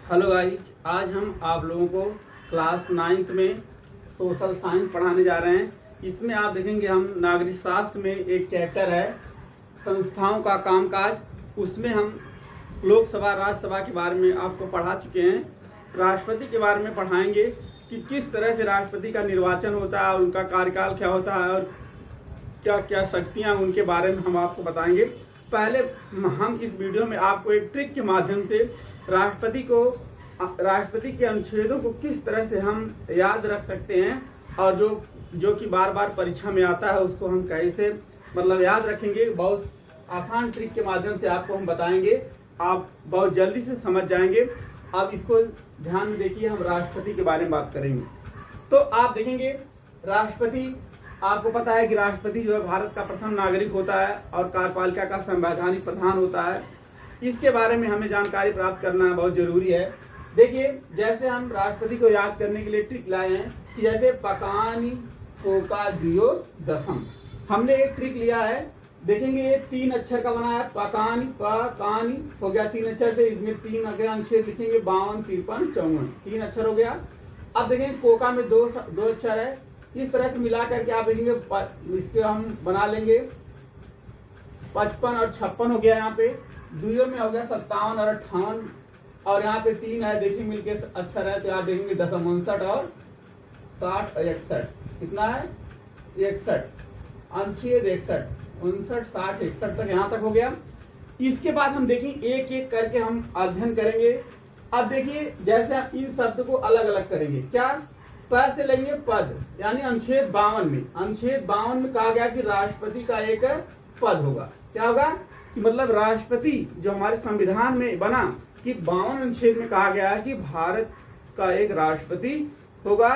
Hello guys, आज हम आप लोगों को क्लास 9th में सोशल साइंस पढ़ाने जा रहे हैं। इसमें आप देखेंगे हम नागरिक शास्त्र में एक चैप्टर है संस्थाओं का कामकाज। उसमें हम लोकसभा राज्यसभा के बारे में आपको पढ़ा चुके हैं। राष्ट्रपति के बारे में पढ़ाएंगे कि किस तरह से राष्ट्रपति का निर्वाचन होता है, उनका कार्यकाल क्या होता है और क्या क्या शक्तियाँ उनके बारे में हम आपको बताएंगे। पहले हम इस वीडियो में आपको एक ट्रिक के माध्यम से राष्ट्रपति के अनुच्छेदों को किस तरह से हम याद रख सकते हैं और जो कि बार बार परीक्षा में आता है उसको हम कैसे याद रखेंगे। बहुत आसान ट्रिक के माध्यम से आपको हम बताएंगे, आप बहुत जल्दी से समझ जाएंगे। आप इसको ध्यान में देखिए, हम राष्ट्रपति के बारे में बात करेंगे। तो आप देखेंगे राष्ट्रपति, आपको पता है कि राष्ट्रपति जो है भारत का प्रथम नागरिक होता है और कार्यपालिका का संवैधानिक प्रधान होता है। इसके बारे में हमें जानकारी प्राप्त करना बहुत जरूरी है। देखिए, जैसे हम राष्ट्रपति को याद करने के लिए ट्रिक लाए हैं कि जैसे पकानी कोका दियो दसम, हमने एक ट्रिक लिया है। देखेंगे ये 3 अक्षर का बना है, पकानी पकानी हो गया 3 अक्षर से। इसमें 3 अनुच्छेद लिखेंगे, 52 53 54, 3 अक्षर हो गया। अब देखेंगे कोका में दो अक्षर है। इस तरह से मिला करके आप देखेंगे इसके हम बना लेंगे 55 और 56 हो गया। यहाँ पे दुइयों में हो गया 57 और 58 और यहाँ पे 3 है, देखिए मिलके अक्षर है तो आप देखेंगे 59 और 60 और 61। कितना है? 61, अनुच्छेद 61, 59 60 61 तक यहाँ तक हो गया। इसके बाद हम देखेंगे एक एक करके हम अध्ययन करेंगे। अब देखिए, जैसे आप इन शब्द को अलग अलग करेंगे, क्या पद से लेंगे पद, यानी अनुच्छेद 52 में कहा गया कि राष्ट्रपति का एक पद होगा। क्या होगा कि राष्ट्रपति जो हमारे संविधान में बना कि 52 अनुच्छेद में कहा गया है कि भारत का एक राष्ट्रपति होगा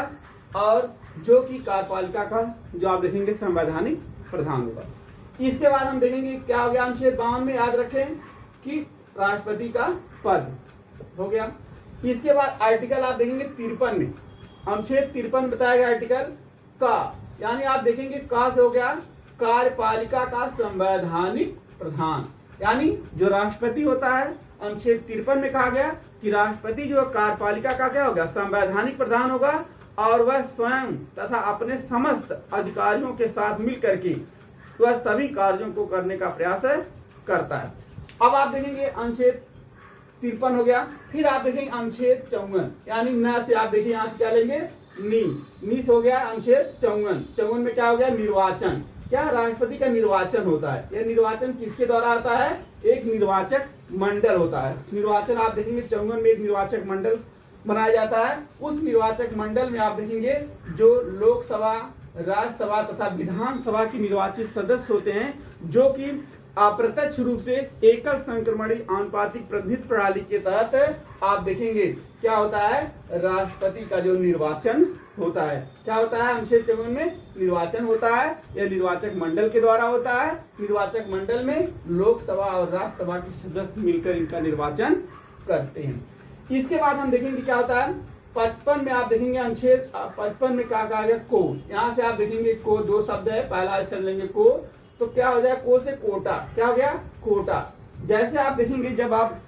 और जो कि कार्यपालिका का जो आप देखेंगे संवैधानिक प्रधान होगा। इसके बाद हम देखेंगे क्या हो गया अनुच्छेद 52 में, याद रखें कि राष्ट्रपति का पद हो गया। इसके बाद आर्टिकल आप देखेंगे 53 में, अनुच्छेद 53 बताया आर्टिकल का, यानी आप देखेंगे का से हो गया कार्यपालिका का संवैधानिक प्रधान, यानी जो राष्ट्रपति होता है अनुच्छेद 53 में कहा गया कि राष्ट्रपति जो कार्यपालिका का क्या होगा, संवैधानिक प्रधान होगा और वह स्वयं तथा अपने समस्त अधिकारियों के साथ मिलकर के वह सभी कार्यों को करने का प्रयास करता है। अब आप देखेंगे अनुच्छेद 53 हो गया। फिर आप देखेंगे अनुच्छेद 54, यानी न से आप देखिए यहाँ से क्या लेंगे, नी से हो गया अनुच्छेद 54 में क्या हो गया, निर्वाचन। क्या राष्ट्रपति का निर्वाचन होता है। यह निर्वाचन किसके द्वारा होता है, एक निर्वाचक मंडल होता है। निर्वाचन आप देखेंगे 54 में एक निर्वाचक मंडल बनाया जाता है। उस निर्वाचक मंडल में आप देखेंगे जो लोकसभा, राज्यसभा तथा विधानसभा के निर्वाचित सदस्य होते हैं, जो कि अप्रत्यक्ष रूप से एकल संक्रमणी आनुपातिक प्रतिनिधित्व प्रणाली के तहत आप देखेंगे क्या होता है, राष्ट्रपति का जो निर्वाचन होता है। क्या होता है, अनुच्छेद 54 में निर्वाचन होता है। यह निर्वाचक मंडल के द्वारा होता है। निर्वाचक मंडल में लोकसभा और राज्यसभा के सदस्य मिलकर इनका निर्वाचन करते हैं। इसके बाद हम देखेंगे क्या होता है 55 में, आप देखेंगे अनुच्छेद 55 में क्या कहा गया, को। यहाँ से आप देखेंगे को 2 शब्द है, पहला अक्षर लेंगे को, तो क्या हो जाए, को से कोटा, क्या हो गया, कोटा। जैसे आप देखेंगे जब आप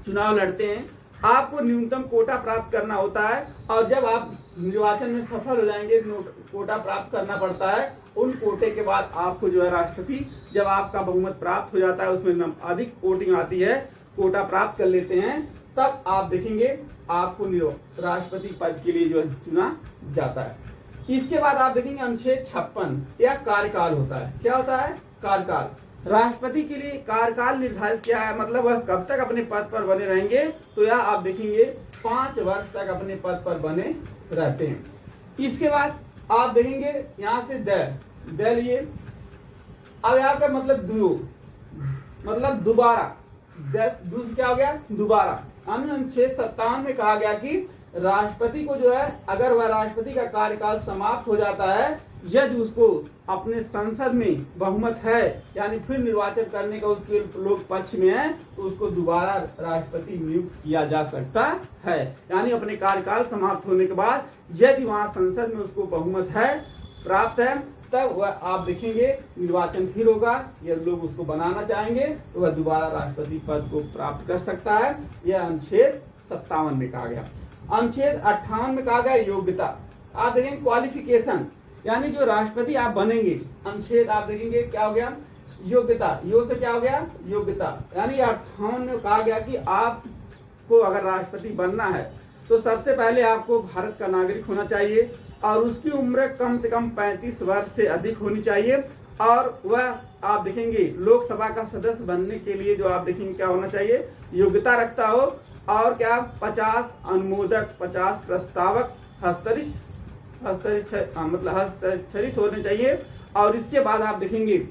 चुनाव लड़ते हैं आपको न्यूनतम कोटा प्राप्त करना होता है और जब आप निर्वाचन में सफल हो जाएंगे कोटा प्राप्त करना पड़ता है। उन कोटे के बाद आपको जो है राष्ट्रपति, जब आपका बहुमत प्राप्त हो जाता है, उसमें अधिक वोटिंग आती है, कोटा प्राप्त कर लेते हैं, तब आप देखेंगे आपको राष्ट्रपति पद के लिए जो है चुना जाता है। इसके बाद आप देखेंगे अनुच्छेद 56, यह कार्यकाल होता है। क्या होता है, कार्यकाल। राष्ट्रपति के लिए कार्यकाल निर्धारित किया है, वह कब तक अपने पद पर बने रहेंगे, तो यह आप देखेंगे 5 वर्ष तक अपने पद पर बने रहते हैं। इसके बाद आप देखेंगे यहाँ से द लिए, अब यहाँ का दोबारा, क्या हो गया, दोबारा। अनुच्छेद 57 में कहा गया कि राष्ट्रपति को जो है, अगर वह राष्ट्रपति का कार्यकाल समाप्त हो जाता है, यदि उसको अपने संसद में बहुमत है, यानी फिर निर्वाचन करने का उसके लोग पक्ष में है, तो उसको दोबारा राष्ट्रपति नियुक्त किया जा सकता है। यानी अपने कार्यकाल समाप्त होने के बाद यदि वहां संसद में उसको बहुमत है, प्राप्त है, तब वह आप देखेंगे निर्वाचन फिर होगा, यदि लोग उसको बनाना चाहेंगे तो वह दोबारा राष्ट्रपति पद को प्राप्त कर सकता है। यह अनुच्छेद 57 में कहा गया। अनुच्छेद 58 में कहा गया योग्यता। आप देखेंगे क्वालिफिकेशन, यानी जो राष्ट्रपति आप बनेंगे, अनुच्छेद आप देखेंगे क्या हो गया, योग्यता। यो से क्या हो गया, योग्यता। यानी 58 में कहा गया कि आपको अगर राष्ट्रपति बनना है तो सबसे पहले आपको भारत का नागरिक होना चाहिए और उसकी उम्र कम से कम 35 वर्ष से अधिक होनी चाहिए और वह आप देखेंगे लोकसभा का सदस्य बनने के लिए जो आप देखेंगे क्या होना चाहिए, योग्यता रखता हो। और क्या 50 अनुमोदक, 50 प्रस्तावक हस्ताक्षरित होने चाहिए। और इसके बाद आप देखेंगे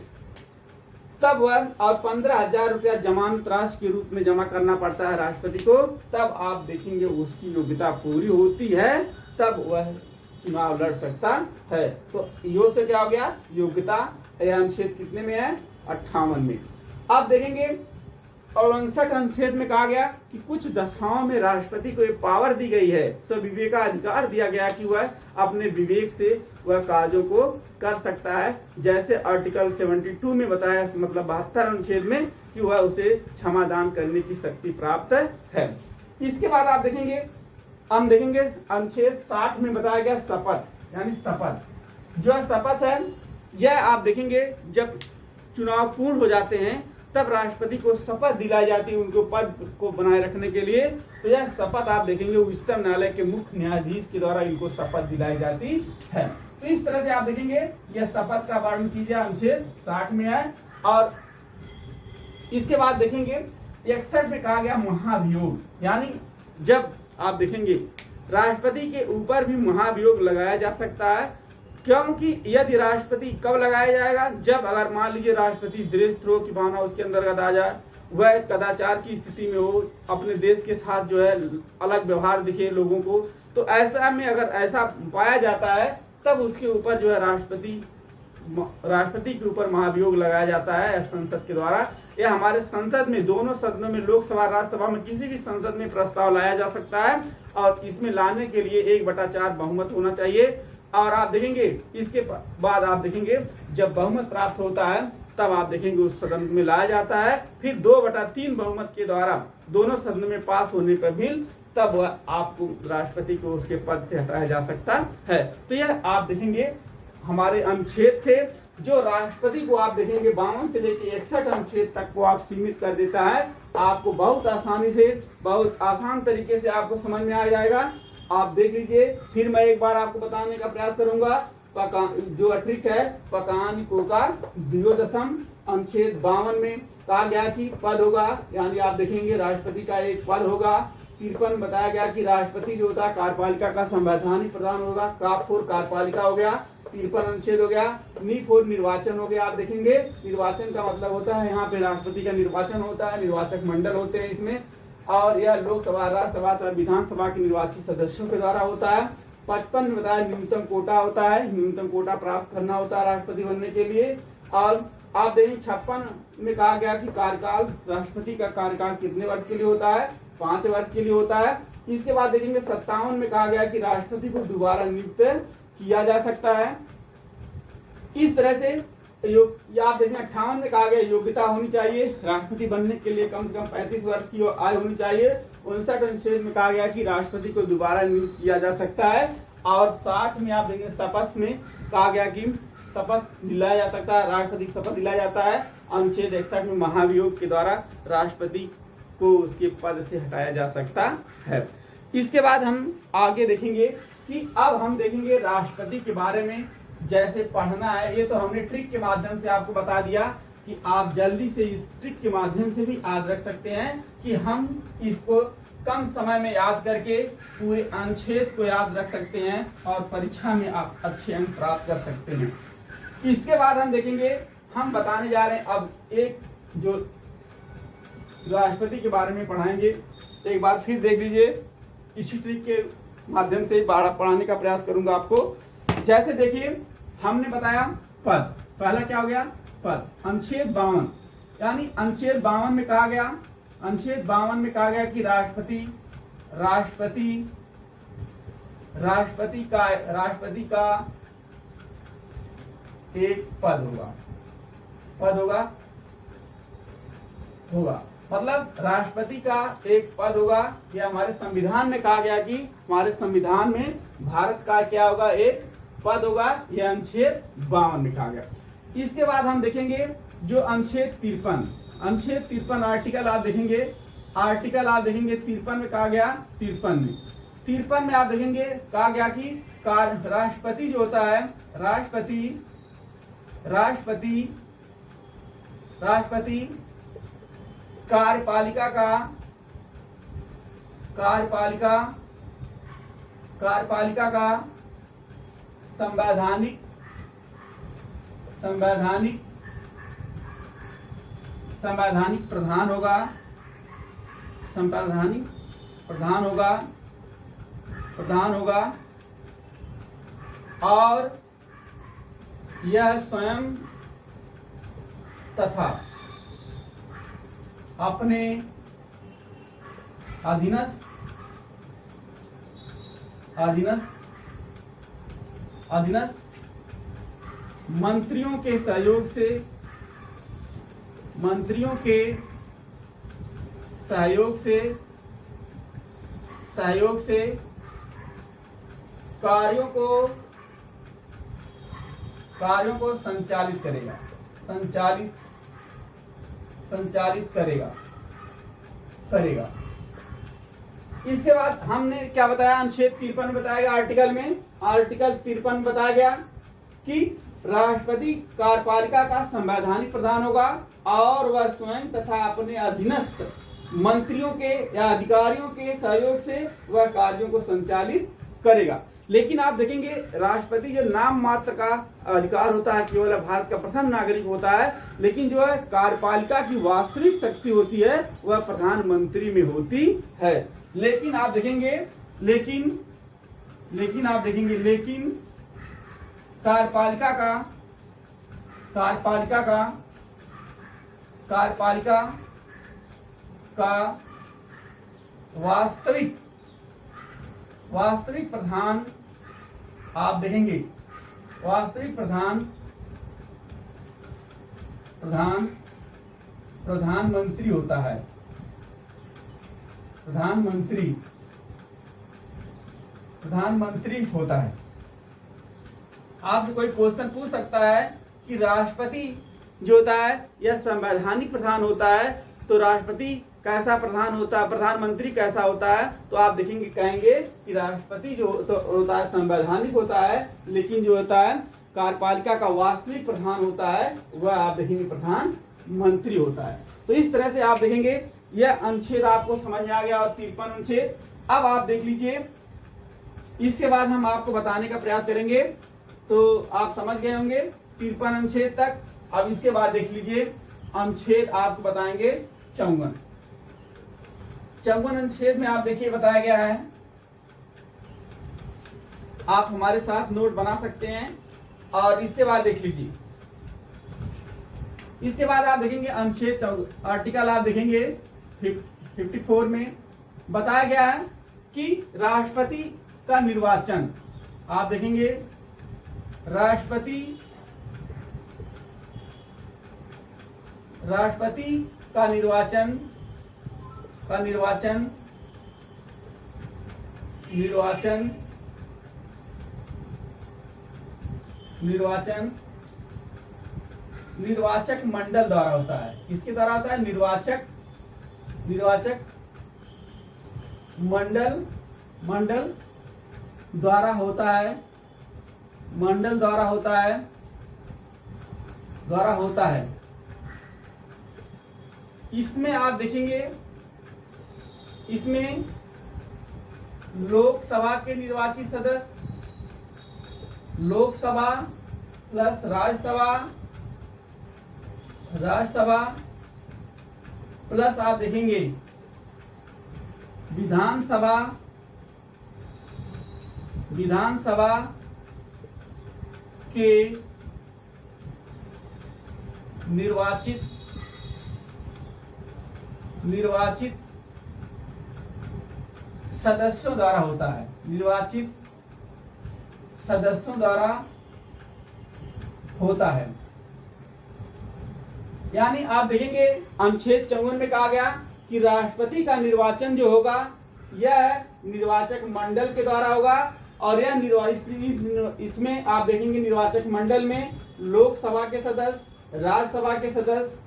तब वह और 15,000 रुपया जमानत राशि के रूप में जमा करना पड़ता है राष्ट्रपति को। तब आप देखेंगे उसकी योग्यता पूरी होती है, तब वह चुनाव लड़ सकता है। तो यो से क्या हो गया, योग्यता। यह अनुच्छेद कितने में है, 58 में। आप देखेंगे 59 अनुच्छेद में कहा गया कि कुछ दशाओं में राष्ट्रपति को एक पावर दी गई है, विवेकाधिकार दिया गया कि वह अपने विवेक से वह कार्यों को कर सकता है। जैसे आर्टिकल 72 में बताया, मतलब 72 अनुच्छेद में, कि वह उसे क्षमादान करने की शक्ति प्राप्त है। इसके बाद आप देखेंगे, हम देखेंगे अनुच्छेद 60 में बताया गया शपथ, यानी शपथ। जो शपथ है यह आप देखेंगे जब चुनाव पूर्ण हो जाते हैं तब राष्ट्रपति को शपथ दिलाई जाती है उनको पद को बनाए रखने के लिए। तो यह शपथ आप देखेंगे उच्चतम न्यायालय के मुख्य न्यायाधीश के द्वारा इनको शपथ दिलाई जाती है। तो इस तरह से आप देखेंगे यह शपथ का वर्णन कीजिए, अनुच्छेद 60 में है। और इसके बाद देखेंगे 61 में कहा गया महाभियोग, यानी जब आप देखेंगे राष्ट्रपति के ऊपर भी महाभियोग लगाया जा सकता है। क्योंकि यदि राष्ट्रपति कब लगाया जाएगा, जब अगर मान लीजिए राष्ट्रपति देशद्रोह की भावना उसके अंतर्गत आ जाए, वह कदाचार की स्थिति में हो, अपने देश के साथ जो है अलग व्यवहार दिखे लोगों को, तो ऐसा में अगर ऐसा पाया जाता है तब उसके ऊपर जो है राष्ट्रपति के ऊपर महाभियोग लगाया जाता है संसद के द्वारा। यह हमारे संसद में, दोनों सदनों में, लोकसभा राज्यसभा में, किसी भी संसद में प्रस्ताव लाया जा सकता है और इसमें लाने के लिए 1/4 बहुमत होना चाहिए। और आप देखेंगे इसके बाद आप देखेंगे जब बहुमत प्राप्त होता है तब आप देखेंगे उस सदन में लाया जाता है। फिर 2/3 बहुमत के द्वारा दोनों सदनों में पास होने पर बिल, तब वह आपको राष्ट्रपति को उसके पद से हटाया जा सकता है। तो यह आप देखेंगे हमारे अनुच्छेद थे जो राष्ट्रपति को आप देखेंगे 52 से लेकर 61 अनुच्छेद तक को आप सीमित कर देता है। आपको बहुत आसानी से, बहुत आसान तरीके से आपको समझ में आ जाएगा। आप देख लीजिए, फिर मैं एक बार आपको बताने का प्रयास करूंगा। जो ट्रिक है पकान कोकार द्वियोदशम, अनुच्छेद 52 में कहा गया कि पद होगा, यानी आप देखेंगे राष्ट्रपति का एक पद होगा। 53 बताया गया कि राष्ट्रपति जो होता है कार्यपालिका का संवैधानिक प्रधान होगा। का4 कार्यपालिका हो गया, 53 अनुच्छेद हो गया। नी4 निर्वाचन हो गया। आप देखेंगे निर्वाचन का मतलब होता है यहाँ पे राष्ट्रपति का निर्वाचन होता है, निर्वाचक मंडल होते हैं इसमें, और यह लोकसभा, राज्यसभा तथा विधानसभा के निर्वाचित सदस्यों के द्वारा होता है। 55 में बताया न्यूनतम कोटा होता है, न्यूनतम कोटा प्राप्त करना होता है राष्ट्रपति बनने के लिए। और आप देखें 56 में कहा गया कि कार्यकाल, राष्ट्रपति का कार्यकाल कितने वर्ष के लिए होता है, 5 वर्ष के लिए होता है। इसके बाद देखेंगे 57 में कहा गया कि राष्ट्रपति को दोबारा नियुक्त किया जा सकता है। इस तरह से आप देखें 58 में कहा गया योग्यता होनी चाहिए, राष्ट्रपति बनने के लिए कम से कम 35 वर्ष की आयु होनी चाहिए। 59 अनुच्छेद में कहा गया कि राष्ट्रपति को दोबारा नियुक्त किया जा सकता है। और 60 में आप देखेंगे शपथ में कहा गया कि शपथ दिलाया जा सकता है, राष्ट्रपति शपथ दिलाया जाता है। अनुच्छेद 61 में महाभियोग के द्वारा राष्ट्रपति को उसके पद से हटाया जा सकता है। इसके बाद हम आगे देखेंगे कि अब हम देखेंगे राष्ट्रपति के बारे में जैसे पढ़ना है। ये तो हमने ट्रिक के माध्यम से आपको बता दिया कि आप जल्दी से इस ट्रिक के माध्यम से भी याद रख सकते हैं कि हम इसको कम समय में याद करके पूरे अनुच्छेद को याद रख सकते हैं और परीक्षा में आप अच्छे अंक प्राप्त कर सकते हैं। इसके बाद हम देखेंगे, हम बताने जा रहे हैं अब एक जो राष्ट्रपति के बारे में पढ़ाएंगे। एक बार फिर देख लीजिए, इसी ट्रिक के माध्यम से पढ़ाने का प्रयास करूंगा आपको। जैसे देखिए हमने बताया पद, पहला क्या हो गया पद। अनुच्छेद 52, यानी अनुच्छेद 52 में कहा गया, अनुच्छेद 52 में कहा गया कि राष्ट्रपति का एक पद होगा मतलब राष्ट्रपति का एक पद होगा। यह हमारे संविधान में कहा गया कि हमारे संविधान में भारत का क्या होगा, एक पद होगा। यह अनुच्छेद 52 में कहा गया। इसके बाद हम देखेंगे जो अनुच्छेद 53 आर्टिकल आप देखेंगे, 53 में कहा गया, 53 में आप देखेंगे कहा गया कि राष्ट्रपति जो होता है, राष्ट्रपति कार्यपालिका का संवैधानिक प्रधान होगा और यह स्वयं तथा अपने अधीनस्थ मंत्रियों के सहयोग से कार्यों को संचालित करेगा। इसके बाद हमने क्या बताया, अनुच्छेद 53 में बताया गया, आर्टिकल 53 बताया गया कि राष्ट्रपति कार्यपालिका का संवैधानिक प्रधान होगा और वह स्वयं तथा अपने अधीनस्थ मंत्रियों के या अधिकारियों के सहयोग से वह कार्यों को संचालित करेगा। लेकिन आप देखेंगे राष्ट्रपति जो नाम मात्र का अधिकार होता है, केवल भारत का प्रथम नागरिक होता है, लेकिन जो है कार्यपालिका की वास्तविक शक्ति होती है वह प्रधानमंत्री में होती है। लेकिन आप देखेंगे कार्यपालिका का वास्तविक प्रधान आप देखेंगे, वास्तविक प्रधानमंत्री होता है। प्रधानमंत्री होता है। आपसे कोई क्वेश्चन पूछ सकता है कि राष्ट्रपति जो होता है यह संवैधानिक प्रधान होता है, तो राष्ट्रपति कैसा प्रधान होता है, प्रधानमंत्री कैसा होता है? तो आप देखेंगे कहेंगे कि राष्ट्रपति जो होता है संवैधानिक होता है, लेकिन जो होता है कार्यपालिका का वास्तविक प्रधान होता है वह आप देखेंगे प्रधानमंत्री होता है। तो इस तरह से आप देखेंगे यह अनुच्छेद आपको समझ में आ गया और 53 अनुच्छेद। अब आप देख लीजिए, इसके बाद हम आपको बताने का प्रयास करेंगे, तो आप समझ गए होंगे 53 अनुच्छेद तक। अब इसके बाद देख लीजिए अनुच्छेद आपको बताएंगे 54 अनुच्छेद में आप देखिए बताया गया है, आप हमारे साथ नोट बना सकते हैं। और इसके बाद देख लीजिए, इसके बाद आप देखेंगे अनुच्छेद आर्टिकल आप देखेंगे 54 में बताया गया है कि राष्ट्रपति का निर्वाचन, आप देखेंगे राष्ट्रपति का निर्वाचन निर्वाचक मंडल द्वारा होता है। किसके द्वारा होता है? निर्वाचक मंडल द्वारा होता है। इसमें आप देखेंगे, इसमें लोकसभा के निर्वाचित सदस्य, लोकसभा प्लस राज्यसभा प्लस आप देखेंगे विधानसभा के निर्वाचित सदस्यों द्वारा होता है। निर्वाचित सदस्यों द्वारा होता है। यानी आप देखेंगे अनुच्छेद 54 में कहा गया कि राष्ट्रपति का निर्वाचन जो होगा यह निर्वाचक मंडल के द्वारा होगा, और यह इसमें आप देखेंगे निर्वाचक मंडल में लोकसभा के सदस्य, राज्यसभा के सदस्य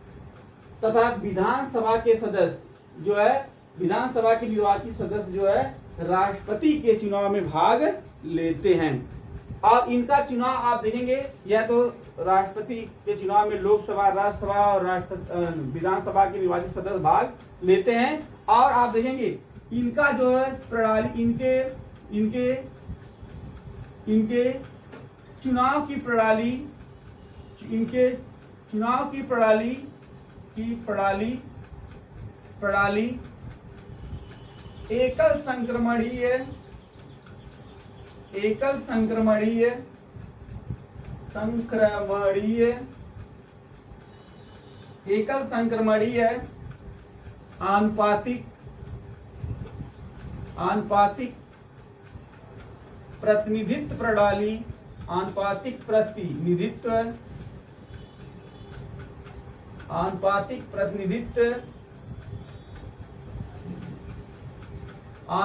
तथा विधानसभा के सदस्य जो है, विधानसभा के निर्वाचित सदस्य जो है राष्ट्रपति के चुनाव में भाग लेते हैं। और इनका चुनाव आप देखेंगे या तो राष्ट्रपति के चुनाव में लोकसभा, राज्यसभा और विधानसभा के निर्वाचित सदस्य भाग लेते हैं। और आप देखेंगे इनका जो है प्रणाली, इनके चुनाव की प्रणाली, इनके चुनाव की प्रणाली एकल संक्रमणीय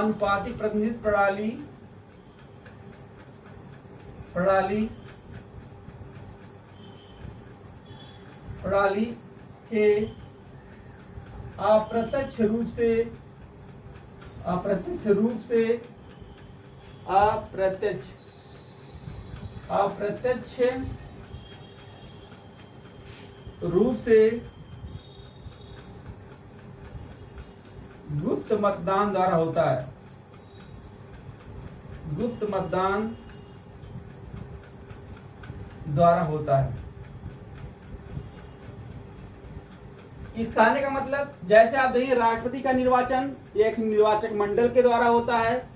आनुपातिक प्रतिनिधित्व प्रणाली, प्रणाली के अप्रत्यक्ष रूप से गुप्त मतदान द्वारा होता है। गुप्त मतदान द्वारा होता है। इस कहने का मतलब जैसे आप देखिए राष्ट्रपति का निर्वाचन एक निर्वाचक मंडल के द्वारा होता है,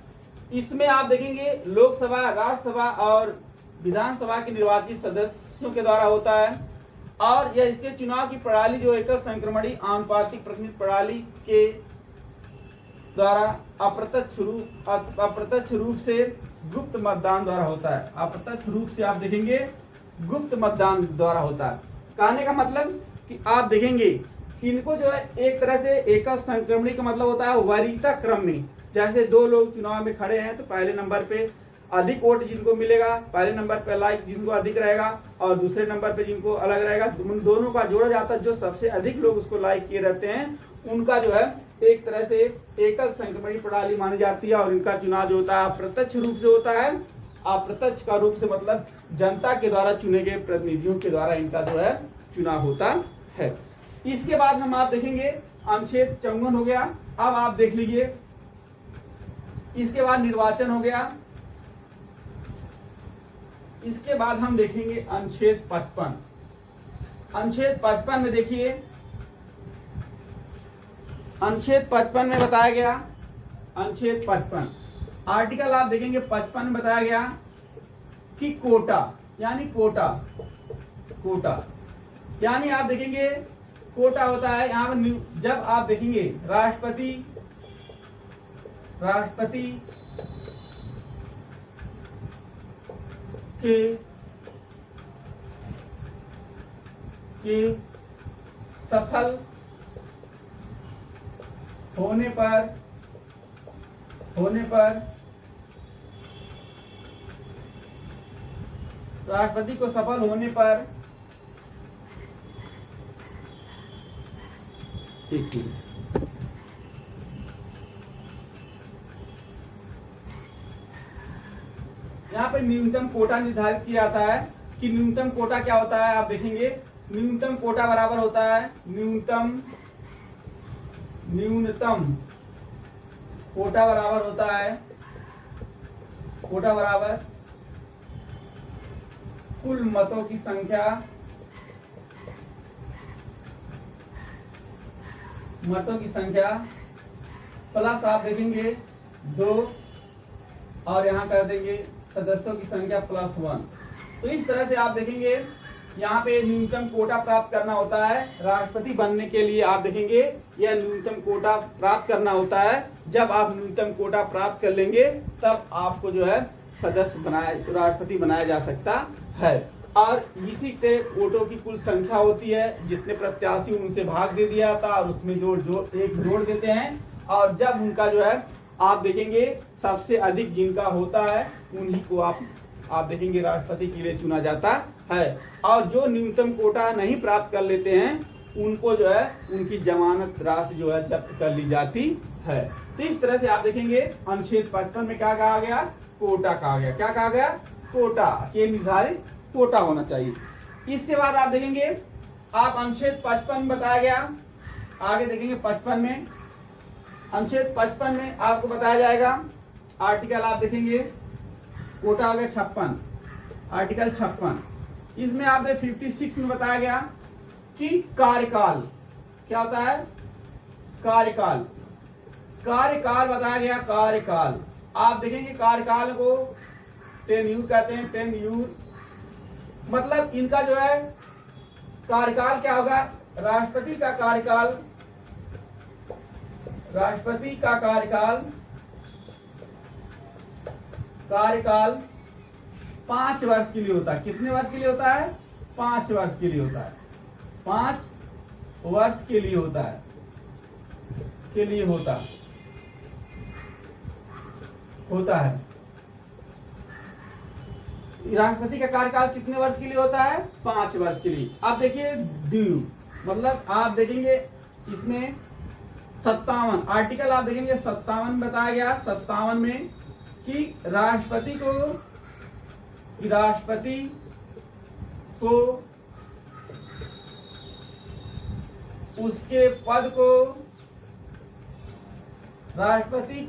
इसमें आप देखेंगे लोकसभा, राज्यसभा और विधानसभा के निर्वाचित सदस्यों के द्वारा होता है। और यह इसके चुनाव की प्रणाली जो एकल संक्रमणीय आनुपातिक प्रतिनिधित्व प्रणाली के द्वारा अप्रत्यक्ष रूप से गुप्त मतदान द्वारा होता है। अप्रत्यक्ष रूप से आप देखेंगे गुप्त मतदान द्वारा होता है। कहने का मतलब कि आप देखेंगे इनको जो है एक तरह से एकल संक्रमणीय का मतलब होता है वरीयता क्रम में। जैसे दो लोग चुनाव में खड़े हैं तो पहले नंबर पे अधिक वोट जिनको मिलेगा, पहले नंबर पे लाइक जिनको अधिक रहेगा और दूसरे नंबर पे जिनको अलग रहेगा, उन दोनों का जोड़ा जाता है। जो सबसे अधिक लोग उसको लाइक किए रहते हैं उनका जो है एक तरह से एकल संक्रमणीय प्रणाली मानी जाती है। और इनका चुनाव जो होता है अप्रत्यक्ष रूप से होता है। अप्रत्यक्ष का रूप से मतलब जनता के द्वारा चुने गए प्रतिनिधियों के द्वारा इनका जो है चुनाव होता है। इसके बाद हम आप देखेंगे अनुच्छेद 54 हो गया। अब आप देख लीजिए इसके बाद निर्वाचन हो गया। इसके बाद हम देखेंगे अनुच्छेद 55। अनुच्छेद 55 में देखिए, अनुच्छेद 55 में बताया गया, अनुच्छेद 55 आर्टिकल आप देखेंगे 55 में बताया गया कि कोटा यानी कोटा यानी आप देखेंगे कोटा होता है यहाँ पर। जब आप देखेंगे राष्ट्रपति के सफल होने पर राष्ट्रपति को सफल होने पर ठीक यहाँ पे न्यूनतम कोटा निर्धारित किया जाता है कि न्यूनतम कोटा क्या होता है। आप देखेंगे न्यूनतम कोटा बराबर होता है न्यूनतम कोटा बराबर होता है कोटा बराबर कुल मतों की संख्या प्लस आप देखेंगे 2 और यहाँ कर देंगे सदस्यों की संख्या +1। तो इस तरह से आप देखेंगे यहाँ पे न्यूनतम कोटा प्राप्त करना होता है राष्ट्रपति बनने के लिए। आप देखेंगे यह न्यूनतम कोटा प्राप्त करना होता है। जब आप न्यूनतम कोटा प्राप्त कर लेंगे तब आपको जो है राष्ट्रपति बनाया जा सकता है। और इसी तरह वोटों की कुल संख्या होती है, जितने प्रत्याशी उनसे भाग दे दिया जाता है और उसमें एक जोड़ देते हैं, और जब उनका जो है आप देखेंगे सबसे अधिक जिनका होता है उन्हीं को आप देखेंगे राष्ट्रपति के लिए चुना जाता है। और जो न्यूनतम कोटा नहीं प्राप्त कर लेते हैं उनको जो है उनकी जमानत राशि जो है जब्त कर ली जाती है। तो इस तरह से आप देखेंगे अनुच्छेद 55 में क्या कहा गया, कोटा कहा गया। क्या कहा गया, कोटा के निर्धारित कोटा होना चाहिए। इसके बाद आप देखेंगे आप अनुच्छेद 55 बताया गया, आगे देखेंगे 55 में, अनुच्छेद 55 में आपको बताया जाएगा आर्टिकल आप देखेंगे कोटा हो गया 56, आर्टिकल 56। इसमें आप 56 में बताया गया कि कार्यकाल क्या होता है, कार्यकाल, कार्यकाल बताया गया। कार्यकाल आप देखेंगे कार्यकाल को टेन्यूर कहते हैं, टेन्यूर मतलब इनका जो है कार्यकाल क्या होगा, राष्ट्रपति का कार्यकाल, राष्ट्रपति का कार्यकाल 5 वर्ष के लिए होता है। कितने वर्ष के लिए होता है, 5 वर्ष के लिए होता है, 5 वर्ष के लिए होता है, के लिए होता है। राष्ट्रपति का कार्यकाल कितने वर्ष के लिए होता है, 5 वर्ष के लिए। आप देखिए ड्यू मतलब आप देखेंगे इसमें 57 आर्टिकल आप देखेंगे 57 बताया गया। 57 में कि राष्ट्रपति को उसके पद को, राष्ट्रपति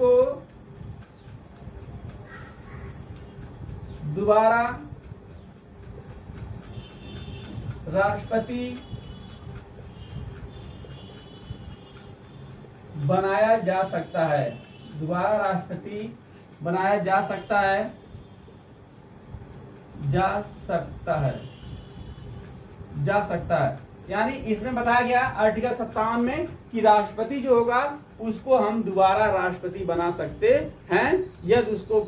को दोबारा राष्ट्रपति बनाया जा सकता है, दोबारा राष्ट्रपति बनाया जा सकता है, जा सकता है। यानी इसमें बताया गया आर्टिकल 57 में कि राष्ट्रपति जो होगा उसको हम दोबारा राष्ट्रपति बना सकते हैं यदि उसको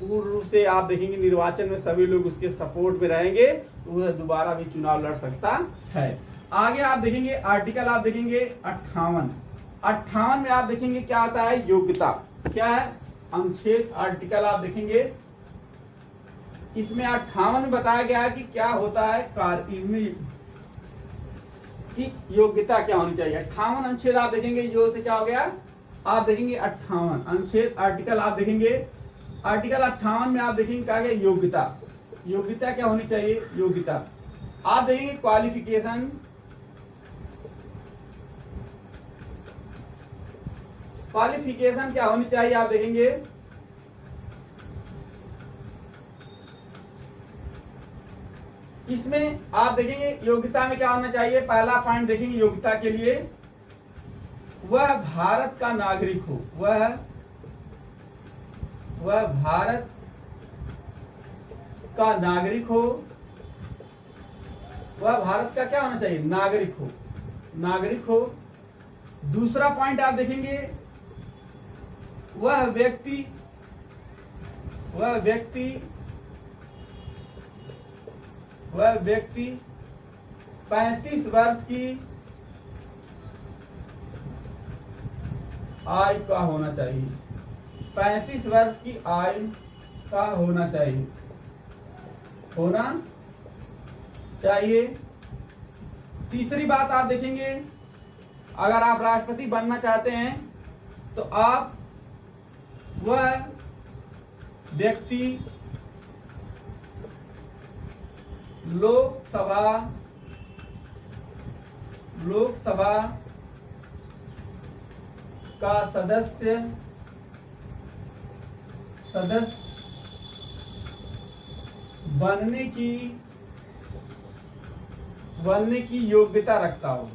पूर्ण रूप से आप देखेंगे निर्वाचन में सभी लोग उसके सपोर्ट में रहेंगे तो वह दोबारा भी चुनाव लड़ सकता है। आगे आप देखेंगे आर्टिकल आप देखेंगे 58 में आप देखेंगे क्या आता है, योग्यता क्या है, अनुच्छेद आर्टिकल आप देखेंगे इसमें 58 में बताया गया है कि क्या होता है कार्य, इसमें कि योग्यता क्या होनी चाहिए। 58 अनुच्छेद आप देखेंगे जो से क्या हो गया, आप देखेंगे 58 अनुच्छेद आर्टिकल आप देखेंगे आर्टिकल 58 में आप देखेंगे क्या है, योग्यता, योग्यता क्या होनी चाहिए, योग्यता आप देखेंगे क्वालिफिकेशन, क्वालिफिकेशन क्या होनी चाहिए आप देखेंगे, इसमें आप देखेंगे योग्यता में क्या होना चाहिए। पहला पॉइंट देखेंगे योग्यता के लिए, वह भारत का नागरिक हो, वह भारत का नागरिक हो, वह भारत का क्या होना चाहिए, नागरिक हो, नागरिक हो। दूसरा पॉइंट आप देखेंगे वह व्यक्ति 35 वर्ष की आयु का होना चाहिए, 35 वर्ष की आयु का होना चाहिए। तीसरी बात आप देखेंगे अगर आप राष्ट्रपति बनना चाहते हैं तो आप वह व्यक्ति लोकसभा का सदस्य बनने की योग्यता रखता हो।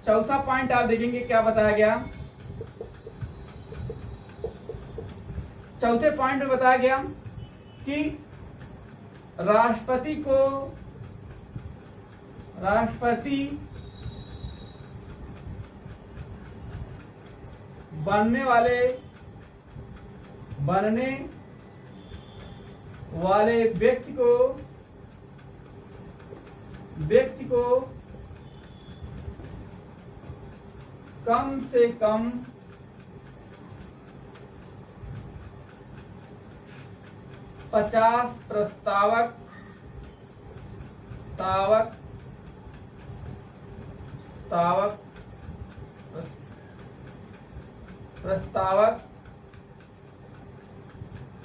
चौथा पॉइंट आप देखेंगे क्या बताया गया, चौथे पॉइंट में बताया गया कि राष्ट्रपति बनने वाले व्यक्ति को कम से कम 50 प्रस्तावक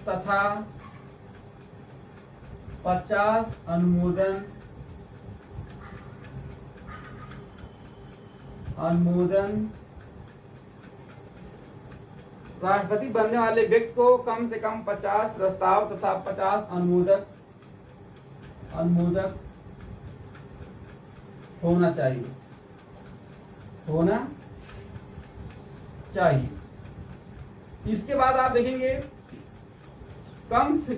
तथा 50 अनुमोदन राष्ट्रपति बनने वाले व्यक्ति को कम से कम 50 प्रस्ताव तथा 50 अनुमोदक होना चाहिए। इसके बाद आप देखेंगे कम से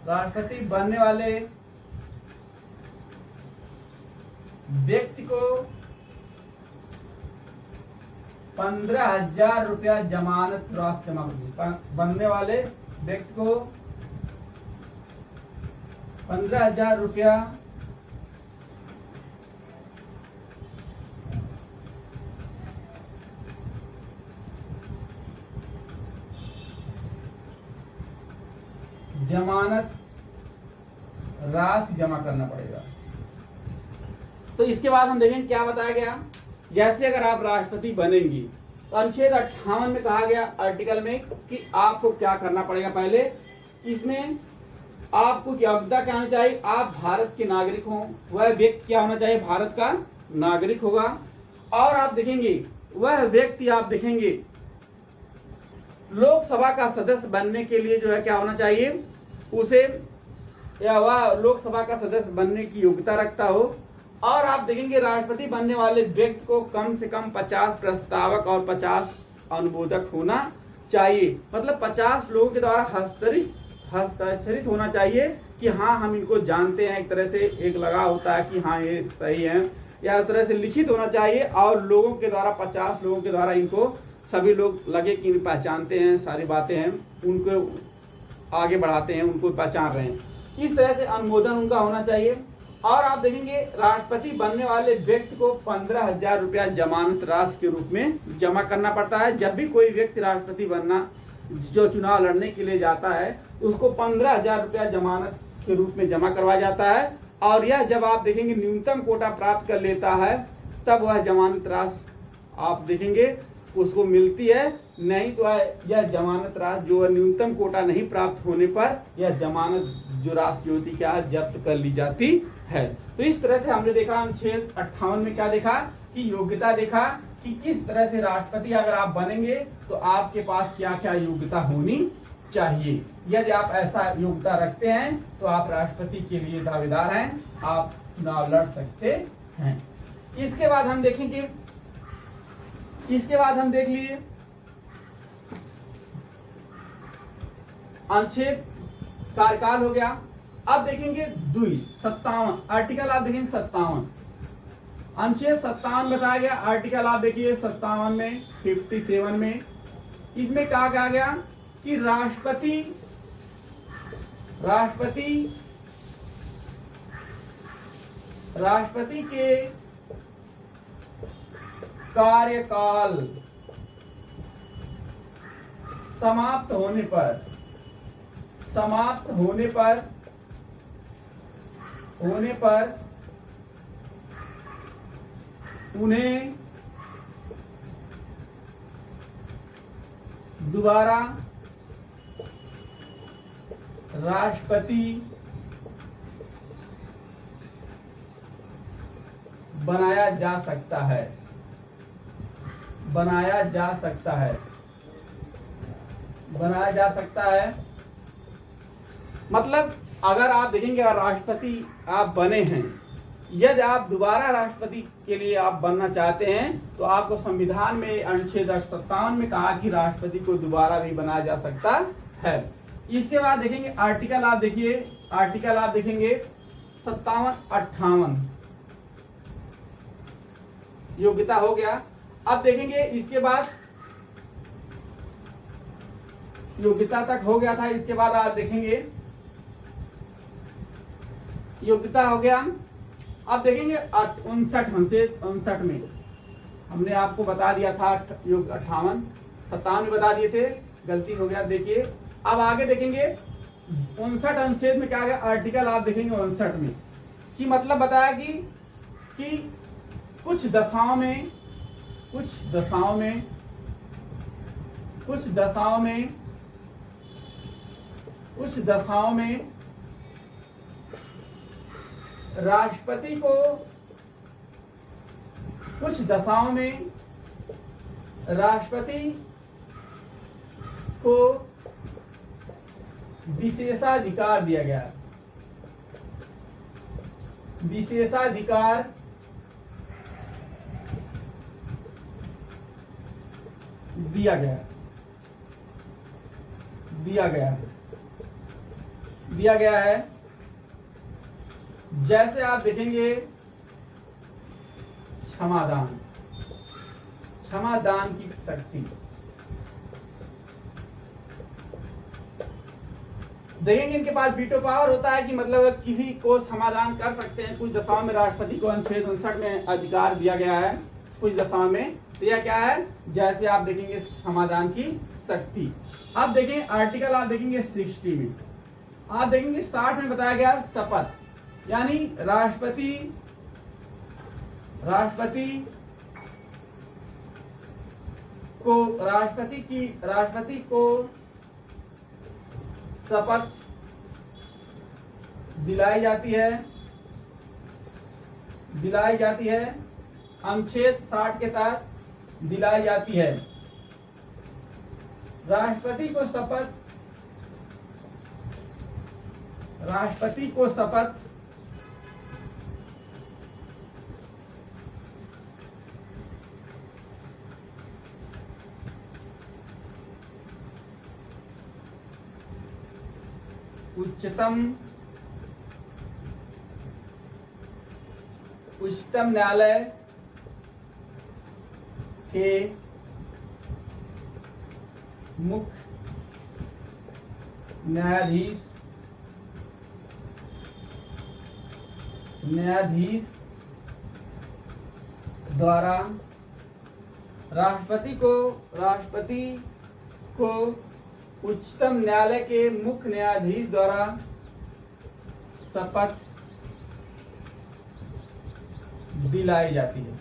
राष्ट्रपति बनने वाले व्यक्ति को 15,000 रुपया जमानत राशि जमा करनी। बनने वाले व्यक्ति को 15,000 रुपया जमानत राशि जमा करना पड़ेगा। तो इसके बाद हम देखेंगे क्या बताया गया। जैसे अगर आप राष्ट्रपति बनेंगी तो अनुच्छेद 58 में कहा गया आर्टिकल में कि आपको क्या करना पड़ेगा। पहले इसमें आपको योग्यता क्या होनी चाहिए, आप भारत के नागरिक हो, वह व्यक्ति क्या होना चाहिए, भारत का नागरिक होगा। और आप देखेंगे वह व्यक्ति आप देखेंगे लोकसभा का सदस्य बनने के लिए जो है क्या होना चाहिए, उसे या वह लोकसभा का सदस्य बनने की योग्यता रखता हो। और आप देखेंगे राष्ट्रपति बनने वाले व्यक्ति को कम से कम 50 प्रस्तावक और 50 अनुमोदक होना चाहिए। मतलब 50 लोगों के द्वारा हस्ताक्षरित होना चाहिए कि हाँ हम इनको जानते हैं, एक तरह से एक लगाव होता है कि हाँ ये सही है, या इस तरह से लिखित होना चाहिए। और लोगों के द्वारा 50 लोगों के द्वारा इनको सभी लोग लगे कि पहचानते हैं, सारी बातें हैं उनको आगे बढ़ाते हैं, उनको पहचान रहे हैं। इस तरह से अनुमोदन उनका होना चाहिए। और आप देखेंगे राष्ट्रपति बनने वाले व्यक्ति को 15,000 रुपया जमानत राशि के रूप में जमा करना पड़ता है। जब भी कोई व्यक्ति राष्ट्रपति बनना जो चुनाव लड़ने के लिए जाता है उसको 15,000 रुपया जमानत के रूप में जमा करवाया जाता है। और यह जब आप देखेंगे न्यूनतम कोटा प्राप्त कर लेता है तब वह जमानत राशि आप देखेंगे उसको मिलती है, नहीं तो यह जमानत राशि जो न्यूनतम कोटा नहीं प्राप्त होने पर यह जमानत जो राशि होती क्या जब्त कर ली जाती है। तो इस तरह से हमने देखा अनुच्छेद 58 में क्या देखा कि योग्यता देखा कि किस तरह से राष्ट्रपति अगर आप बनेंगे तो आपके पास क्या क्या योग्यता होनी चाहिए। यदि आप ऐसा योग्यता रखते हैं तो आप राष्ट्रपति के लिए दावेदार हैं, आप चुनाव लड़ सकते हैं। इसके बाद हम देखेंगे, इसके बाद हम देख लीजिए अनुच्छेद कार्यकाल हो गया। अब देखेंगे 57 आर्टिकल, आप देखेंगे 57 अनुच्छेद 57 बताया गया। आर्टिकल आप देखिए 57 में 57 में इसमें कहा गया कि राष्ट्रपति के कार्यकाल समाप्त होने पर उन्हें दोबारा राष्ट्रपति बनाया जा सकता है। मतलब अगर आप देखेंगे अगर राष्ट्रपति आप बने हैं, यदि आप दोबारा राष्ट्रपति के लिए आप बनना चाहते हैं तो आपको संविधान में अनुच्छेद 57 में कहा कि राष्ट्रपति को दोबारा भी बनाया जा सकता है। इसके बाद देखेंगे आर्टिकल, आप देखिए आर्टिकल आप देखेंगे 57, 58 योग्यता हो गया। अब देखेंगे इसके बाद योग्यता तक हो गया था, इसके बाद आप देखेंगे योग्यता हो गया। अब देखेंगे 59 में हमने आपको बता दिया था 58, 57 में बता दिए थे, गलती हो गया। देखिए अब आगे देखेंगे 59 अनुच्छेद में क्या आ गया, आर्टिकल आप देखेंगे 59 में कि मतलब बताया कि कुछ दशाओं में राष्ट्रपति को विशेषाधिकार दिया गया, विशेषाधिकार दिया गया है। जैसे आप देखेंगे क्षमादान की शक्ति, देखेंगे इनके पास वीटो पावर होता है कि मतलब किसी को समाधान कर सकते हैं। कुछ दफाओं में राष्ट्रपति को अनुच्छेद 59 में अधिकार दिया गया है, कुछ दफाओं में। तो यह क्या है, जैसे आप देखेंगे समाधान की शक्ति। अब देखें आर्टिकल आप देखेंगे 60 में, आप देखेंगे 60 में बताया गया शपथ, यानी राष्ट्रपति को शपथ दिलाई जाती है, अनुच्छेद 60 के तहत दिलाई जाती है। राष्ट्रपति को शपथ उच्चतम न्यायालय के मुख्य न्यायाधीश द्वारा राष्ट्रपति को उच्चतम न्यायालय के मुख्य न्यायाधीश द्वारा शपथ दिलाई जाती है।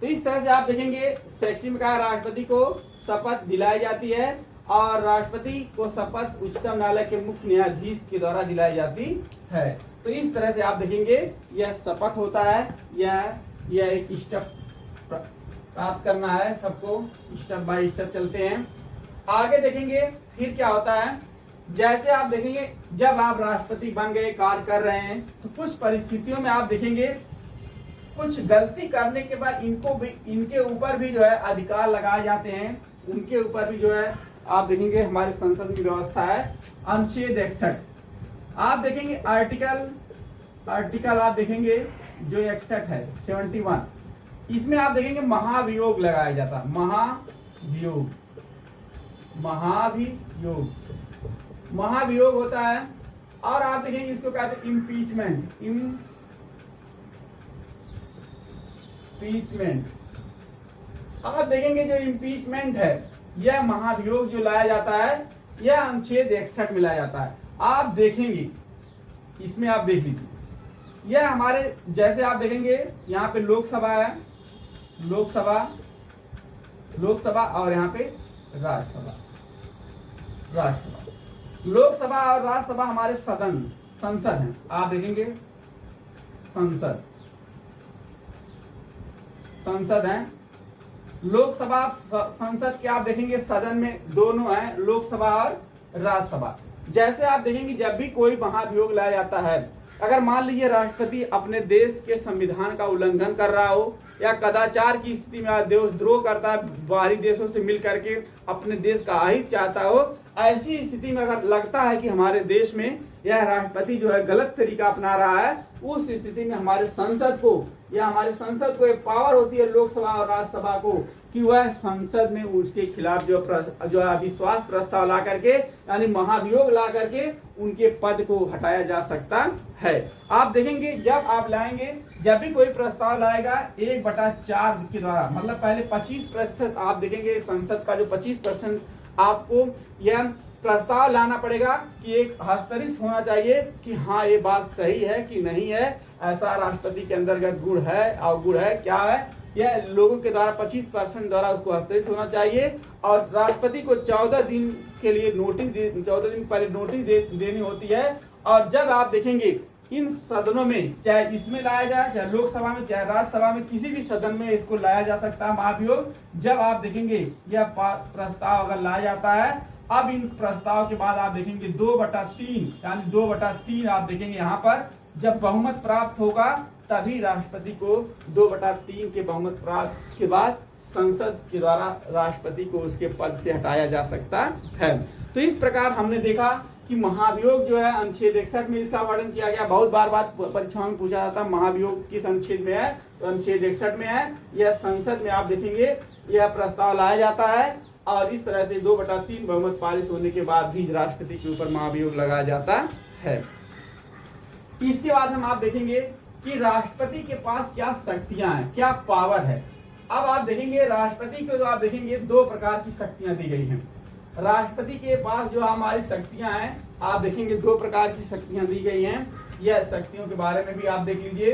तो इस तरह से आप देखेंगे सेक्शन में कहा राष्ट्रपति को शपथ दिलाई जाती है और राष्ट्रपति को शपथ उच्चतम न्यायालय के मुख्य न्यायाधीश के द्वारा दिलाई जाती है। तो इस तरह से आप देखेंगे यह शपथ होता है, यह एक स्टेप प्राप्त करना है सबको, स्टेप बाय स्टेप चलते हैं। आगे देखेंगे फिर क्या होता है। जैसे आप देखेंगे जब आप राष्ट्रपति बन गए, कार्य कर रहे हैं, तो कुछ परिस्थितियों में आप देखेंगे कुछ गलती करने के बाद इनके ऊपर भी जो है अधिकार लगाए जाते हैं, उनके ऊपर भी जो है आप देखेंगे हमारे संसद की व्यवस्था है। अनुच्छेद 61 आप देखेंगे आर्टिकल आप देखेंगे जो 61 है 71, इसमें आप देखेंगे महाभियोग लगाया जाता है। महाभियोग होता है। और आप देखेंगे इसको कहते हैं इम्पीचमेंट। आप देखेंगे जो इम्पीचमेंट है, यह महाभियोग जो लाया जाता है, यह अनुच्छेद 61 में लाया जाता है। आप देखेंगे इसमें, आप देख लीजिए, यह हमारे जैसे आप देखेंगे यहाँ पे लोकसभा है, लोकसभा और यहाँ पे राज्यसभा। लोकसभा और राज्यसभा हमारे संसद हैं। आप देखेंगे संसद हैं। लोकसभा संसद के आप देखेंगे सदन में दोनों हैं, लोकसभा और राज्यसभा। जैसे आप देखेंगे जब भी कोई महाभियोग लाया जाता है, अगर मान लीजिए राष्ट्रपति अपने देश के संविधान का उल्लंघन कर रहा हो या कदाचार की स्थिति में देशद्रोह करता है, बाहरी देशों से मिल करके अपने देश का अहित चाहता हो, ऐसी स्थिति में अगर लगता है कि हमारे देश में यह राष्ट्रपति जो है गलत तरीका अपना रहा है, उस स्थिति में हमारे संसद को एक पावर होती है लोकसभा और राज्यसभा को कि वह संसद में उसके खिलाफ जो अविश्वास प्रस्ताव ला करके यानी महाभियोग ला करके उनके पद को हटाया जा सकता है। आप देखेंगे जब आप लाएंगे, जब भी कोई प्रस्ताव लाएगा 1/4 के द्वारा, मतलब पहले 25% आप देखेंगे संसद का जो 25% आपको यह प्रस्ताव लाना पड़ेगा कि एक हस्तक्षेप होना चाहिए कि हाँ ये बात सही है कि नहीं है, ऐसा राष्ट्रपति के अंतर्गत गुण है, अवगुण है, क्या है, यह लोगों के द्वारा 25% द्वारा उसको हस्तक्षेप होना चाहिए। और राष्ट्रपति को 14 दिन के लिए 14 दिन पहले नोटिस देनी होती है। और जब आप देखेंगे इन सदनों में, चाहे इसमें लाया जाए, चाहे लोकसभा में, चाहे राज्यसभा में, किसी भी सदन में इसको लाया जा सकता है महाभियोग। जब आप देखेंगे यह प्रस्ताव अगर लाया जाता है, अब इन प्रस्ताव के बाद आप देखेंगे 2/3 यानी 2/3 आप देखेंगे यहाँ पर जब बहुमत प्राप्त होगा तभी राष्ट्रपति को 2/3 के बहुमत प्राप्त के बाद संसद के द्वारा राष्ट्रपति को उसके पद से हटाया जा सकता है। तो इस प्रकार हमने देखा कि महाभियोग जो है अनुच्छेद 61 में इसका वर्णन किया गया। बहुत बार परीक्षाओं में पूछा जाता है महाभियोग किस अनुच्छेद में है, तो अनुच्छेद 61 में है। यह संसद में आप देखेंगे यह प्रस्ताव लाया जाता है और इस तरह से 2/3 बहुमत पारित होने के बाद भी राष्ट्रपति के ऊपर महाभियोग लगाया जाता है। इसके बाद हम आप देखेंगे कि राष्ट्रपति के पास क्या शक्तियां हैं, क्या पावर है। अब आप देखेंगे राष्ट्रपति को आप देखेंगे 2 प्रकार की शक्तियां दी गई हैं। राष्ट्रपति के पास जो हमारी शक्तियां हैं आप देखेंगे 2 प्रकार की शक्तियां दी गई हैं। यह शक्तियों के बारे में भी आप देख लीजिए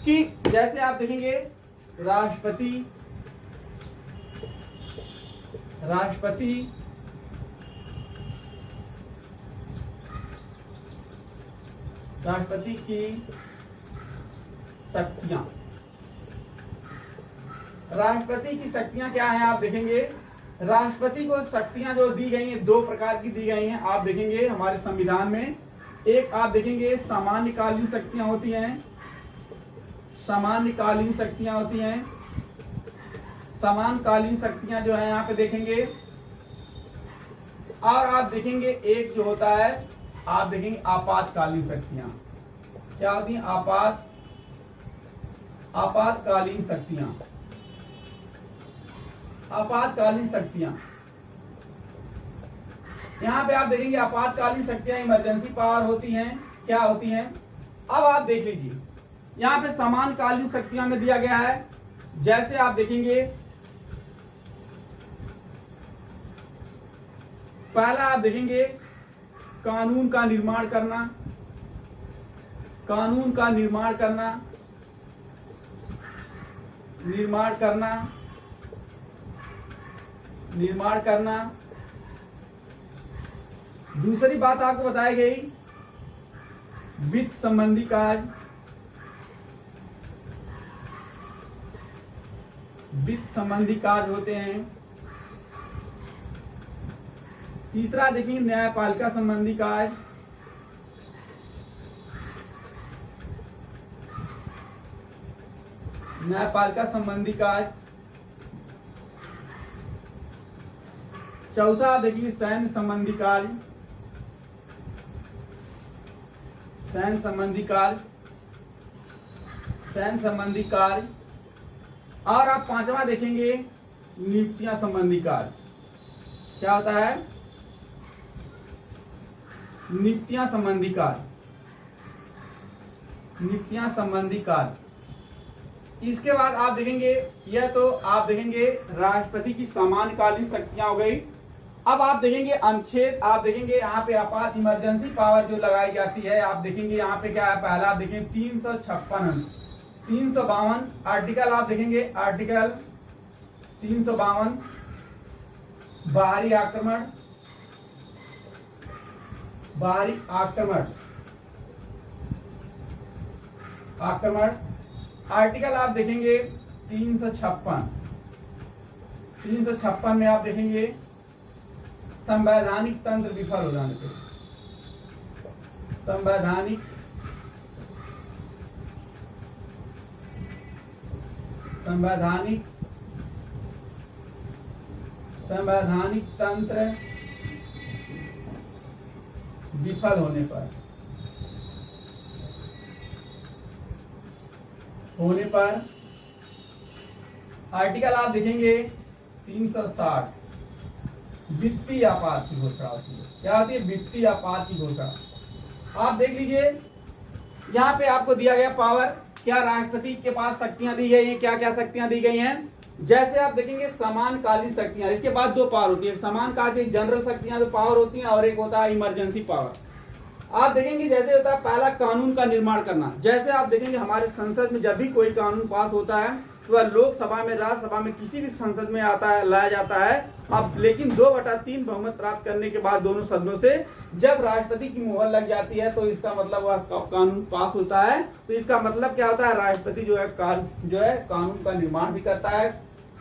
कि जैसे आप देखेंगे राष्ट्रपति की शक्तियां, राष्ट्रपति की शक्तियां क्या हैं आप देखेंगे। राष्ट्रपति को शक्तियां जो दी गई हैं 2 प्रकार की दी गई हैं आप देखेंगे हमारे संविधान में। एक आप देखेंगे सामान्यकालीन शक्तियां होती हैं, सामान्यकालीन शक्तियां होती हैं। समानकालीन शक्तियां जो है यहाँ पे देखेंगे। और आप देखेंगे एक जो होता है आप देखेंगे आपातकालीन शक्तियां। क्या होती हैं? आपातकालीन शक्तियां। आपातकालीन शक्तियां यहाँ पे आप देखेंगे आपातकालीन शक्तियां इमरजेंसी पावर होती हैं। क्या होती हैं? अब आप देख लीजिए यहाँ पे समानकालीन शक्तियां में दिया गया है। जैसे आप देखेंगे पहला आप देखेंगे कानून का निर्माण करना, कानून का निर्माण करना, निर्माण करना, निर्माण करना। दूसरी बात आपको बताई गई वित्त संबंधी कार्य, वित्त संबंधी कार्य होते हैं। तीसरा देखिए न्यायपालिका संबंधी कार्य, न्यायपालिका संबंधी कार्य। चौथा देखिए सैन्य संबंधी कार्य, सैन्य संबंधी कार्य, सैन्य संबंधी कार्य। और आप पांचवा देखेंगे नियुक्तियां संबंधी कार्य। क्या होता है? नियुक्तियां संबंधी कार्य, नियुक्तियां संबंधी कार्य। इसके बाद आप देखेंगे यह तो आप देखेंगे राष्ट्रपति की सामान्यकालीन शक्तियां हो गई। अब आप देखेंगे अनुच्छेद, आप देखेंगे यहाँ पे आपात इमरजेंसी पावर जो लगाई जाती है। आप देखेंगे यहाँ पे क्या है, पहला आप देखेंगे 352 आर्टिकल। आप देखेंगे आर्टिकल 352 बाहरी आक्रमण, बाहरी आक्रमण, आक्रमण। आर्टिकल आप देखेंगे 356 में आप देखेंगे संवैधानिक तंत्र विफल हो जाने पे, संवैधानिक संवैधानिक तंत्र विफल होने पर आर्टिकल आप देखेंगे 360 वित्तीय आपात की घोषणा होती है। क्या होती है? वित्तीय आपात की घोषणा। आप देख लीजिए, यहाँ पे आपको दिया गया पावर, क्या राष्ट्रपति के पास शक्तियां दी गई हैं, क्या क्या शक्तियां दी गई हैं। जैसे आप देखेंगे समानकालीन शक्तियां, इसके बाद दो पावर होती है, समानकालीन जनरल शक्तियां जो पावर होती हैं, और एक होता है इमरजेंसी पावर। आप देखेंगे जैसे होता है पहला कानून का निर्माण करना। जैसे आप देखेंगे हमारे संसद में जब भी कोई कानून पास होता है तो वह लोकसभा में, राज्यसभा में, किसी भी संसद में आता है, लाया जाता है। अब लेकिन 2/3 बहुमत प्राप्त करने के बाद दोनों सदनों से जब राष्ट्रपति की मुहर लग जाती है तो इसका मतलब वह कानून पास होता है। तो इसका मतलब क्या होता है? राष्ट्रपति जो है कानून का निर्माण भी करता है,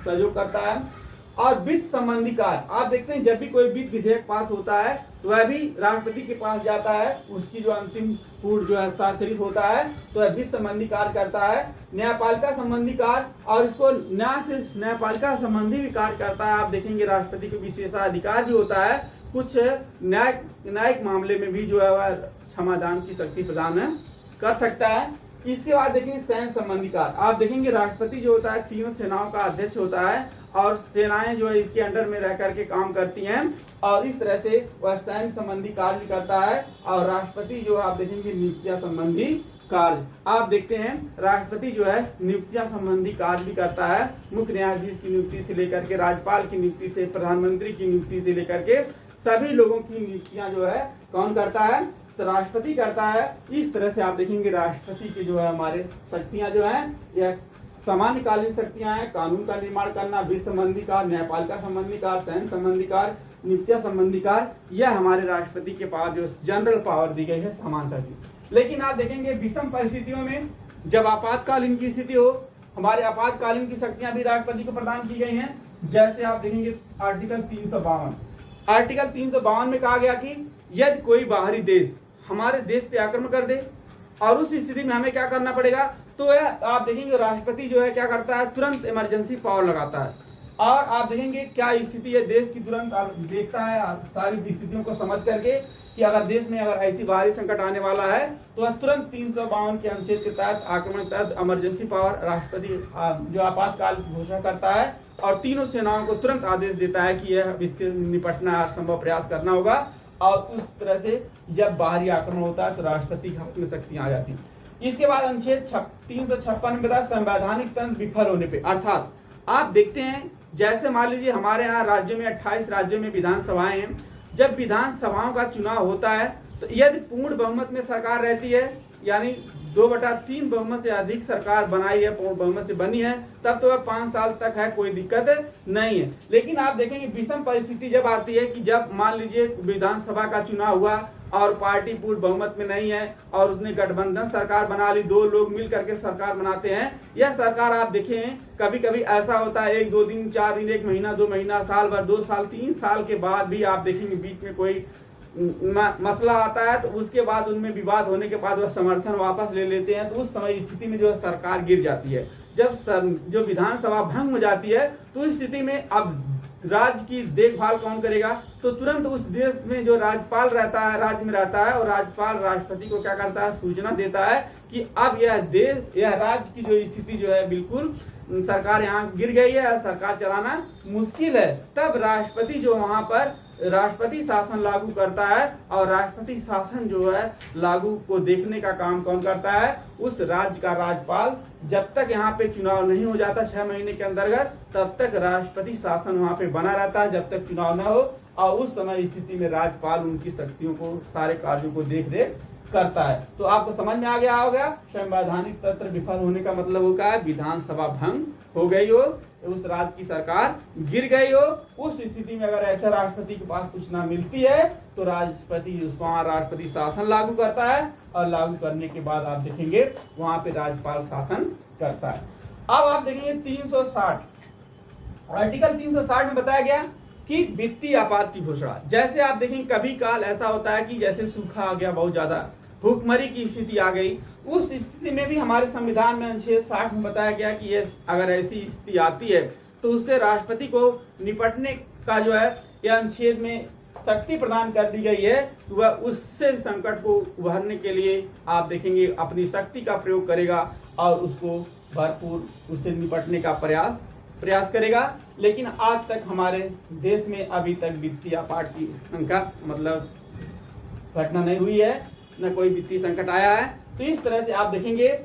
सहयोग करता है। और वित्त संबंधी कार्य, आप देखते हैं जब भी कोई वित्त विधेयक पास होता है तो वह भी राष्ट्रपति के पास जाता है, उसकी जो अंतिम पूर्ण जो हस्ताक्षरित होता है तो वह वित्त संबंधी कार्य करता है। न्यायपालिका संबंधी कार्य, और इसको न्यायपालिका संबंधी भी कार्य करता है। आप देखेंगे राष्ट्रपति को विशेषाधिकार भी होता है, कुछ न्यायिक मामले में भी जो है वह समाधान की शक्ति प्रदान कर सकता है। इसके बाद देखेंगे सैन्य संबंधी कार्य। आप देखेंगे राष्ट्रपति जो होता है तीनों सेनाओं का अध्यक्ष होता है, और सेनाएं जो है इसके अंडर में रह करके काम करती हैं, और इस तरह से वह सैन्य संबंधी कार्य भी करता है। और राष्ट्रपति जो आप देखेंगे नियुक्तियां संबंधी कार्य, आप देखते हैं राष्ट्रपति जो है नियुक्तियां संबंधी कार्य भी करता है। मुख्य न्यायाधीश की नियुक्ति से लेकर के, राज्यपाल की नियुक्ति से, प्रधानमंत्री की नियुक्ति से लेकर के सभी लोगों की नियुक्तियां जो है कौन करता है? तो राष्ट्रपति करता है। इस तरह से आप देखेंगे राष्ट्रपति की जो है हमारे शक्तियां जो है, यह सामान्यकालीन शक्तियां हैं। कानून का निर्माण करना, वित्त संबंधी कार्य, न्यायपालिका संबंधी कार्य, सैन्य संबंधी कार्य, नियुक्तियां संबंधी कार्य, यह हमारे राष्ट्रपति के पास जो जनरल पावर दी गई है, समान शक्ति। लेकिन आप देखेंगे विषम परिस्थितियों में, जब आपातकालीन की स्थिति हो, हमारे आपातकालीन की शक्तियां भी राष्ट्रपति को प्रदान की गई हैं। जैसे आप देखेंगे आर्टिकल 352 में कहा गया कि यदि कोई बाहरी देश हमारे देश पे आक्रमण कर दे और उस स्थिति में हमें क्या करना पड़ेगा, तो आप देखेंगे राष्ट्रपति जो है क्या करता है? तुरंत इमरजेंसी पावर लगाता है। और आप देखेंगे क्या स्थिति है देश की, तुरंत देखता है सारी स्थितियों को समझ करके कि अगर देश में अगर ऐसी बाहरी संकट आने वाला है तो वह तुरंत 352 के अनुच्छेद के तहत, आक्रमण के तहत इमरजेंसी पावर राष्ट्रपति जो आपातकाल की घोषणा करता है, और तीनों सेनाओं को तुरंत आदेश देता है कि यह इससे निपटना हर संभव प्रयास करना होगा। और उस तरह से जब बाहरी आक्रमण होता है तो राष्ट्रपति के हाथ में शक्तियां आ जाती हैं। इसके बाद अनुच्छेद 356 में बताया संवैधानिक तंत्र विफल होने पे, अर्थात आप देखते हैं जैसे मान लीजिए हमारे यहाँ राज्य में 28 राज्यों में विधानसभाएं हैं। जब विधानसभाओं का चुनाव होता है तो यदि पूर्ण बहुमत में सरकार रहती है, यानी 2/3 बहुमत से अधिक सरकार बनाई है, पूर्ण बहुमत से बनी है, तब तो वह 5 साल तक है, कोई दिक्कत नहीं है। लेकिन आप देखेंगे विषम परिस्थिति जब आती है कि जब मान लीजिए विधानसभा का चुनाव हुआ और पार्टी पूर्ण बहुमत में नहीं है और उसने गठबंधन सरकार बना ली, 2 लोग मिल करके सरकार बनाते हैं। यह सरकार आप देखें कभी कभी ऐसा होता है 1-2 दिन, 4 दिन, 1 महीना, 2 महीना, साल भर, 2 साल, 3 साल के बाद भी आप देखेंगे बीच में कोई मसला आता है तो उसके बाद उनमें विवाद होने के बाद वह समर्थन वापस ले लेते हैं। तो उस समय स्थिति में जो सरकार गिर जाती है। जब जो विधानसभा भंग हो जाती है तो उस स्थिति में अब राज्य की देखभाल कौन करेगा? तो तुरंत उस देश में जो राज्यपाल रहता है, राज्य में रहता है, और राज्यपाल राष्ट्रपति को क्या करता है? सूचना देता है कि अब यह देश, यह राज्य की जो स्थिति जो है बिल्कुल सरकार यहाँ गिर गई है, सरकार चलाना मुश्किल है। तब राष्ट्रपति जो वहां पर राष्ट्रपति शासन लागू करता है, और राष्ट्रपति शासन जो है लागू को देखने का काम कौन करता है? उस राज्य का राज्यपाल। जब तक यहाँ पे चुनाव नहीं हो जाता 6 महीने के अंतर्गत, तब तक राष्ट्रपति शासन वहां पे बना रहता है जब तक चुनाव न हो। और उस समय स्थिति में राज्यपाल उनकी शक्तियों को, सारे कार्यों को देख रेख करता है। तो आपको समझ में आ गया होगा संवैधानिक तंत्र विफल होने का मतलब होगा विधानसभा भंग हो गई हो, उस राज्य की सरकार गिर गई हो। उस स्थिति में अगर ऐसा राष्ट्रपति के पास सूचना मिलती है तो राष्ट्रपति उसको वहां राष्ट्रपति शासन लागू करता है, और लागू करने के बाद आप देखेंगे वहां पे राज्यपाल शासन करता है। अब आप देखेंगे 360 आर्टिकल 360 में बताया गया कि वित्तीय आपात की घोषणा। जैसे आप देखेंगे कभी काल ऐसा होता है कि जैसे सूखा आ गया बहुत ज्यादा, भूखमरी की स्थिति आ गई, उस स्थिति में भी हमारे संविधान में अनुच्छेद 60 में बताया गया कि ये अगर ऐसी स्थिति आती है तो उससे राष्ट्रपति को निपटने का जो है यह अनुच्छेद में शक्ति प्रदान कर दी गई है। वह उससे संकट को उभरने के लिए आप देखेंगे अपनी शक्ति का प्रयोग करेगा और उसको भरपूर उससे निपटने का प्रयास करेगा। लेकिन आज तक हमारे देश में अभी तक वित्तीय आपात की संख्या मतलब घटना नहीं हुई है, न कोई वित्तीय संकट आया है। तो इस तरह से आप देखेंगे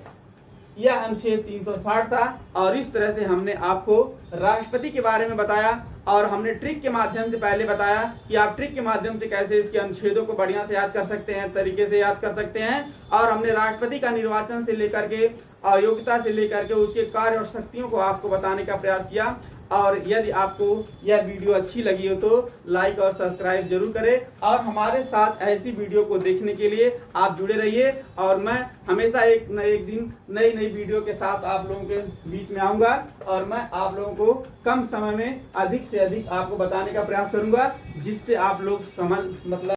यह अनुच्छेद 360 था और इस तरह से हमने आपको राष्ट्रपति के बारे में बताया और हमने ट्रिक के माध्यम से पहले बताया कि आप ट्रिक के माध्यम से कैसे इसके अनुच्छेदों को बढ़िया से याद कर सकते हैं, तरीके से याद कर सकते हैं। और हमने राष्ट्रपति का निर्वाचन से लेकर के अयोग्यता से लेकर के उसके कार्य और शक्तियों को आपको बताने का प्रयास किया। और यदि आपको यह वीडियो अच्छी लगी हो तो लाइक और सब्सक्राइब जरूर करें और हमारे साथ ऐसी वीडियो को देखने के लिए आप जुड़े रहिए। और मैं हमेशा एक न एक दिन नई वीडियो के साथ आप लोगों के बीच में आऊंगा और मैं आप लोगों को कम समय में अधिक से अधिक आपको बताने का प्रयास करूंगा, जिससे आप लोग समझ मतलब